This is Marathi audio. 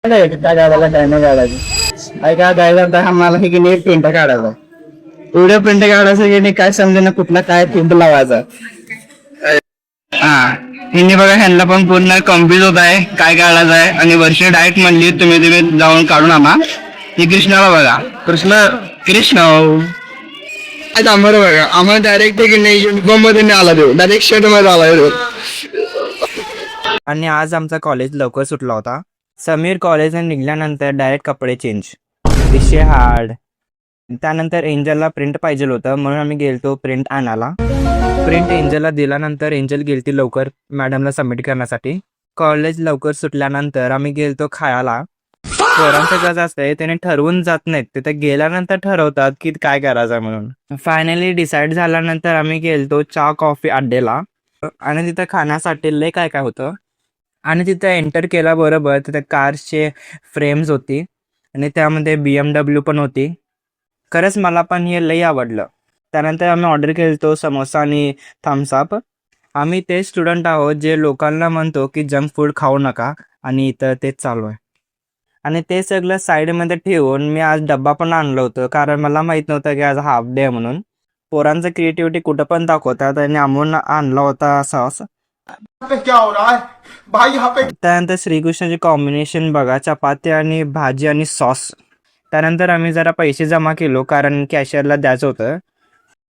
काय काढायला काय नाही काढायचं. काय काय द्यायला तर आम्हाला हे की नाही प्रिंट काढायचा. एवढं प्रिंट काढायचं की नाही काय समजेना कुठला काय प्रिंट लावायचा. हा हिने बघा ह्यांना पण पूर्ण कन्फ्युज होत आहे काय काढायचं आहे. आणि वर्ष डायरेक्ट म्हणली तुम्ही जाऊन काढून आणा. ही कृष्णाला बघा कृष्ण आम्हाला बघा आम्हाला डायरेक्ट की नाही युनिफॉर्म मध्ये नाही आला देऊ डायरेक्ट शर्ट मध्ये आला देऊ. आणि आज आमचा कॉलेज लवकर सुटला होता. समीर कॉलेजने निघाल्यानंतर डायरेक्ट कपडे चेंज, विषय हार्ड. त्यानंतर एंजलला प्रिंट पाहिजे होतं म्हणून आम्ही गेलतो प्रिंट आणायला. प्रिंट एंजलला दिल्यानंतर एंजल गेलती लवकर मॅडमला सबमिट करण्यासाठी. कॉलेज लवकर सुटल्यानंतर आम्ही गेलतो खायला. पोरांचं कसं असतंय त्याने ठरवून जात नाहीत, तिथे गेल्यानंतर ठरवतात की काय करायचं म्हणून. फायनली डिसाईड झाल्यानंतर आम्ही गेलतो चहा कॉफी अड्डेला आणि तिथं खाण्यासाठी लय काय काय होतं. आणि तिथं एंटर केल्याबरोबर तिथे कारचे फ्रेम्स होती आणि त्यामध्ये BMW पण होती. खरंच मला पण हे लई आवडलं. त्यानंतर आम्ही ऑर्डर केलतो समोसा आणि थम्सअप. आम्ही ते स्टुडंट आहोत जे लोकांना म्हणतो की जंक फूड खाऊ नका आणि इथं तेच चालू आहे. आणि ते सगळं साईडमध्ये ठेवून मी आज डब्बा पण आणलं होतं कारण मला माहित नव्हतं की आज हाफ डे आहे म्हणून. पोरांचं क्रिएटिव्हिटी कुठं पण दाखवतात आणि आम्ही आणला होता सॉस. क्या हो रहा है भाई यहाँ पे. त्यानंतर श्रीकृष्णाची कॉम्बिनेशन बघा, चपाती आणि भाजी आणि सॉस. त्यानंतर आम्ही जरा पैसे जमा केलो कारण कॅशियरला द्यायचं होतं.